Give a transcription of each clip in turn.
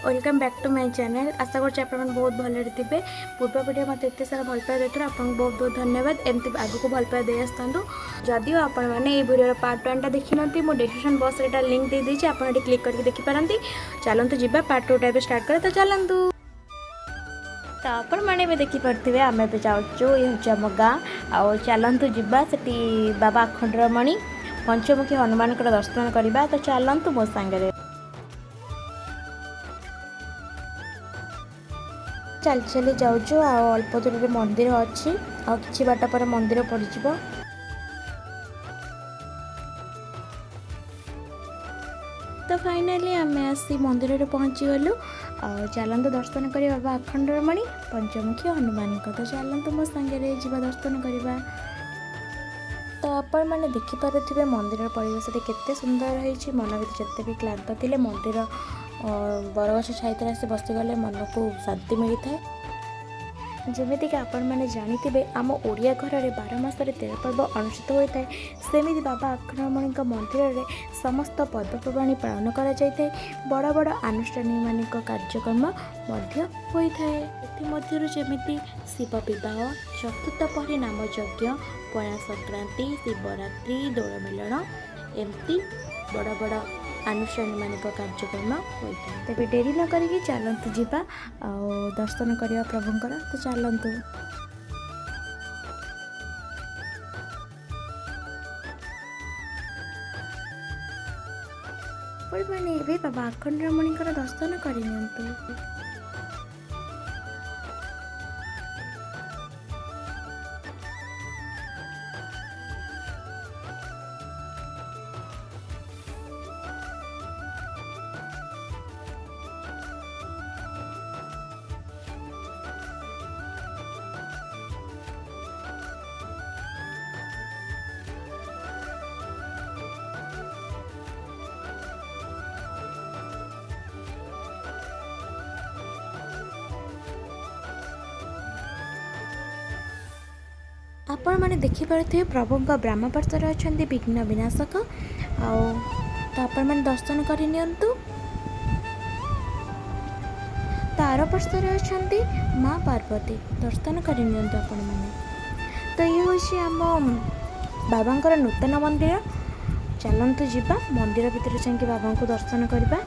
Welcome back to my channel. आशा करते आप बहुत भले थे। पूर्व वीडियो मत एत सारा भल पाए देते आपको बहुत बहुत धन्यवाद। एमती आगे को भल पाए दे आसतु जदिव आपण मैंने ये वीडियो पार्ट 1 देखी ना मुझे डिस्क्रिप्शन बॉक्स रे लिंक दे दीजिए आप क्लिक करके देखिपारती। चलतु जी पार्ट 2 टाइप स्टार्ट करें तो चलतु। तो आपण मैंने देखिपे आम ए जाऊँ ये हूँ आम गाँ आ चलतु जा से बाबा अखंडरमणि पंचमुखी हनुमान दर्शन करवा। तो चलतु मो सांगे चल चली जाऊँ अल्प दूर में मंदिर अच्छी आ कि बाट पर मंदिर पड़ जाव। तो फाइनाली आम आसी मंदिर में पहुँची गलु। चलतु दर्शन कर बाबा अखंडरमणि पंचमुखी हनुमान को। तो चलतु मो सांगे जा दर्शन करवा। तो आपण मैंने देखिपे मंदिर परिवेश केते सुंदर रही। मन भर जिते भी क्लांत थे मंदिर बरगछ छाई तले आसी बसीगले मन को शांति मिलता है। जमीक आपण मैंने जानते आम ओडिया घर में 12 मासरे 13 पर्व अनुष्ठित होता है। सेमती बाबा अखंडरमणि मंदिर में समस्त पर्वपर्वाणी पालन कर बड़ बड़ आनुष्ठानिक कार्यक्रम होता है। जमी शिव विवाह चतुर्थ पहरी नाम यज्ञ पणा संक्रांति शिवरात्रि दोल मिलन एमती बड़ बड़ आनुष्ठानिक कार्यक्रम होता है। तेज डेरी न करी चलतु जीवा दर्शन करवा प्रभुंकर। तो चलतु मैंने बाबा अखंडरमणि दर्शन कर। आपण मैंने देखिपे प्रभु ब्रह्म पार्श्वर अच्छा विघ्न विनाशक तो आपण मैंने दर्शन करनी। तार पार्श्वर अच्छा माँ पार्वती दर्शन करनी आपण मैंने। तो ये हूँ आम बाबा नूतन मंदिर। चलतु जीवा मंदिर भितर जाकि बाबा को दर्शन करवा।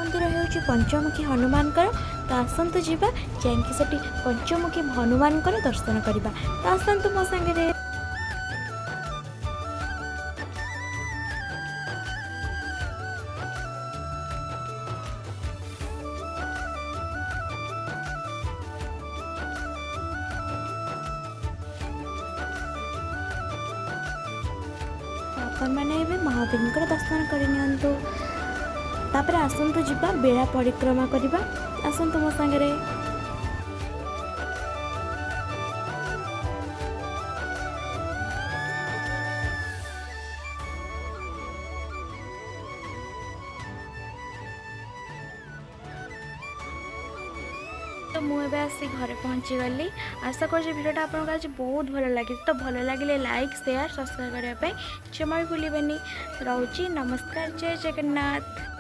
मंदिर हूँ पंचमुखी हनुमान तो आसतु जीवा जाकि से पंचमुखी हनुमान दर्शन करवा। तो आसतु मो सांगे। आपण मैंने महादेव दर्शन करनी। तापर आसतु जीवा बेड़ा परिक्रमा करवा। आसतु मो सांगे। तो मुझे आसी घरे पहुँची गली। आशा कर भिडियोटा आपको आज बहुत भल लगे। तो भल लगे लाइक शेयर सब्सक्राइब करने जमा भी भूलें। रोची नमस्कार, जय जगन्नाथ।